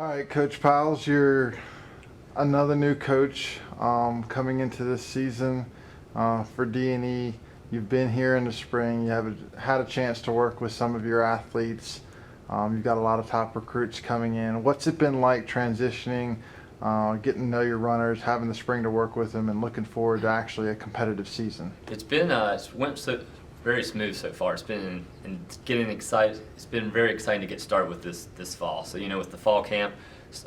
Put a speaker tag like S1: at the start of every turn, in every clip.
S1: All right, Coach Piles, you're another new coach coming into this season for D&E. You've been here in the spring. You have had a chance to work with some of your athletes. You've got a lot of top recruits coming in. What's it been like transitioning, getting to know your runners, having the spring to work with them, and looking forward to actually a competitive season?
S2: It's been it's went very smooth so far. It's been getting excited. It's been very exciting to get started with this fall. So with the fall camp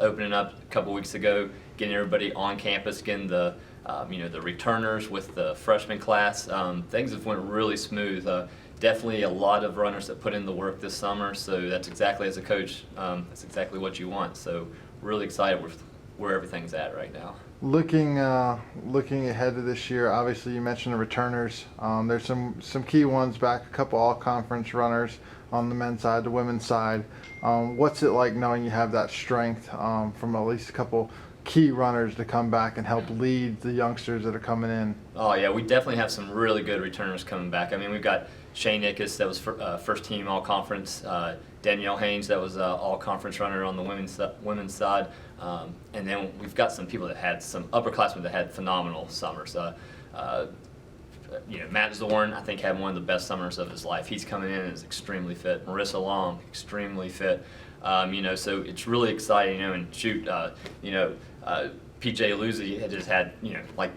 S2: opening up a couple weeks ago, getting everybody on campus, getting the the returners with the freshman class, things have went really smooth. Definitely a lot of runners that put in the work this summer. So that's exactly, as a coach, that's exactly what you want. So really excited with where everything's at right now.
S1: Looking ahead to this year, obviously you mentioned the returners. There's some key ones back, a couple all-conference runners on the men's side, the women's side. What's it like knowing you have that strength from at least a couple key runners to come back and help lead the youngsters that are coming in?
S2: Oh yeah, we definitely have some really good returners coming back. I mean, we've got Shane Nickus, that was first team all-conference. Danielle Haynes, that was all-conference runner on the women's side. And then we've got some people that had some upperclassmen that had phenomenal summers. Matt Zorn, I think, had one of the best summers of his life. He's coming in and is extremely fit. Marissa Long, extremely fit. So it's really exciting. And shoot, PJ Luzzi had just had,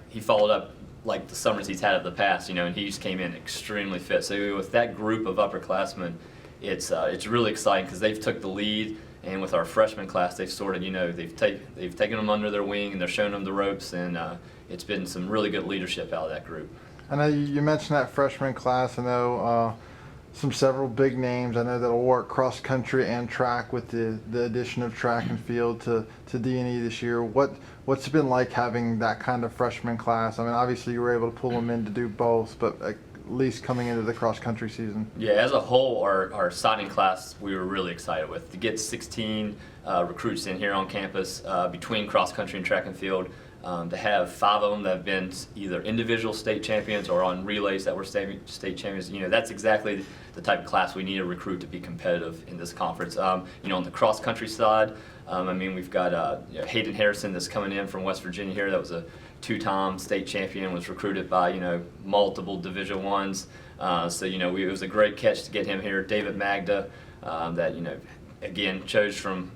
S2: he followed up like the summers he's had of the past, and he just came in extremely fit. So with that group of upperclassmen, it's really exciting because they've took the lead. And with our freshman class, they've sort of, they've taken them under their wing and they're showing them the ropes, and it's been some really good leadership out of that group.
S1: I know you mentioned that freshman class. I know several big names. I know that'll work cross country and track with the addition of track and field to D&E this year. What's it been like having that kind of freshman class? I mean, obviously you were able to pull them in to do both, but at least coming into the cross country season.
S2: Yeah, as a whole, our signing class we were really excited with. To get 16 recruits in here on campus between cross country and track and field. To have 5 of them that have been either individual state champions or on relays that were state champions, that's exactly the type of class we need to recruit to be competitive in this conference. On the cross country side, we've got Hayden Harrison that's coming in from West Virginia here. That was a 2-time state champion, was recruited by multiple Division I's. It was a great catch to get him here. David Magda, again, chose from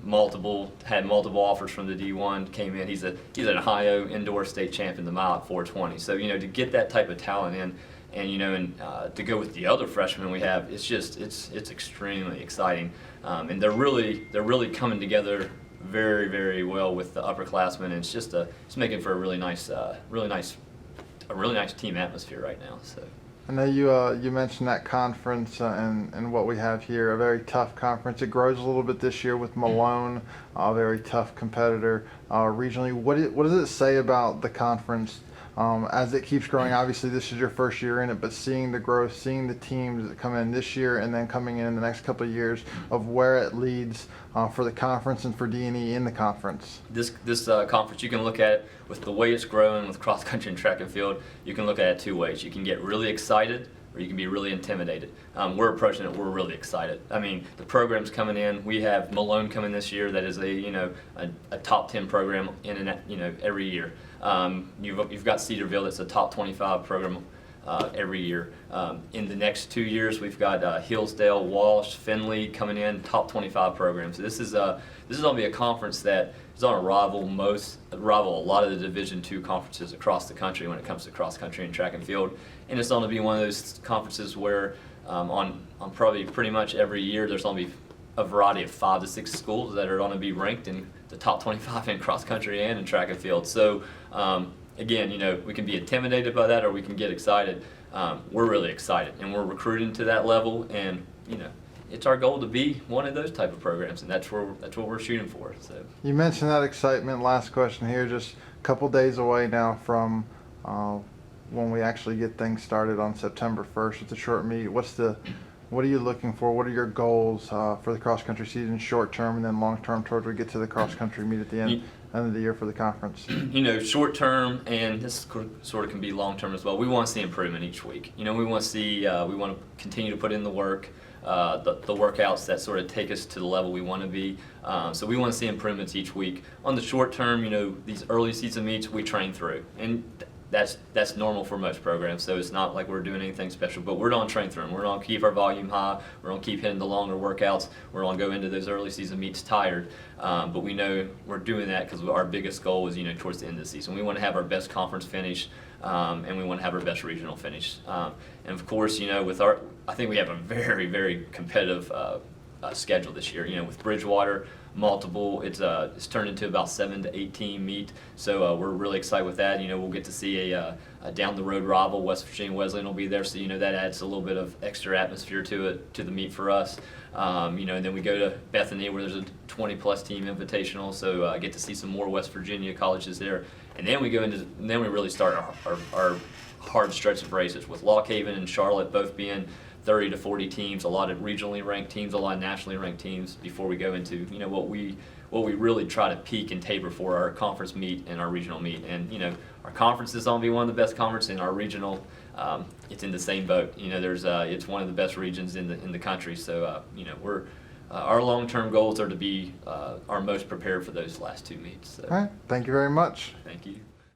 S2: had multiple offers from the D1, came in. He's an Ohio indoor state champion, the mile at 4:20. So to get that type of talent in, and to go with the other freshmen we have, it's extremely exciting, and they're really coming together very, very well with the upperclassmen, and it's making for a really nice team atmosphere right now. So.
S1: I know you mentioned that conference and what we have here, a very tough conference. It grows a little bit this year with Malone, a very tough competitor regionally. What does it say about the conference as it keeps growing? Obviously, this is your first year in it, but seeing the growth, seeing the teams that come in this year and then coming in the next couple of years of where it leads for the conference and for D&E in the conference.
S2: This conference, you can look at it with the way it's growing with cross country and track and field. You can look at it 2 ways. You can get really excited, or you can be really intimidated. We're approaching it. We're really excited. I mean, the program's coming in. We have Malone coming this year. That is a top 10 program in every year. You've got Cedarville. That's a top 25 program every year. In the next 2 years, we've got Hillsdale, Walsh, Findlay coming in, top 25 programs. This is going to be a conference that is going to rival a lot of the Division II conferences across the country when it comes to cross country and track and field. And it's going to be one of those conferences where on probably pretty much every year there's going to be a variety of 5 to 6 schools that are going to be ranked in the top 25 in cross country and in track and field. So again, we can be intimidated by that or we can get excited. We're really excited, and we're recruiting to that level, and it's our goal to be one of those type of programs, and that's what we're shooting for. So
S1: you mentioned that excitement. Last question here, just a couple days away now from when we actually get things started on September 1st with the short meet. What are you looking for? What are your goals for the cross country season, short term and then long term, towards we get to the cross country meet at the end? end of the year for the conference?
S2: Short term, and this sort of can be long term as well. We want to see improvement each week. We want to see, we want to continue to put in the work, the workouts that sort of take us to the level we want to be. So we want to see improvements each week. On the short term, these early season meets we train through, and that's normal for most programs. So it's not like we're doing anything special, but we're going to train through them. We're going to keep our volume high. We're going to keep hitting the longer workouts. We're going to go into those early season meets tired, but we know we're doing that because our biggest goal is towards the end of the season. We want to have our best conference finish, and we want to have our best regional finish. And of course, I think we have a very, very competitive schedule this year. With Bridgewater, multiple, it's turned into about 7 to 8 team meet. So we're really excited with that. We'll get to see a down the road rival. West Virginia Wesleyan will be there, so that adds a little bit of extra atmosphere to the meet for us. And then we go to Bethany where there's a 20+ team invitational, so I get to see some more West Virginia colleges there. And then we really start our hard stretch of races with Lock Haven and Charlotte both being 30 to 40 teams, a lot of regionally ranked teams, a lot of nationally ranked teams before we go into what we really try to peak and taper for our conference meet and our regional meet. And our conference is going to be one of the best conferences, and our regional, it's in the same boat. It's one of the best regions in the country. So we're our long-term goals are to be our most prepared for those last two meets. So.
S1: All right, thank you very much.
S2: Thank you.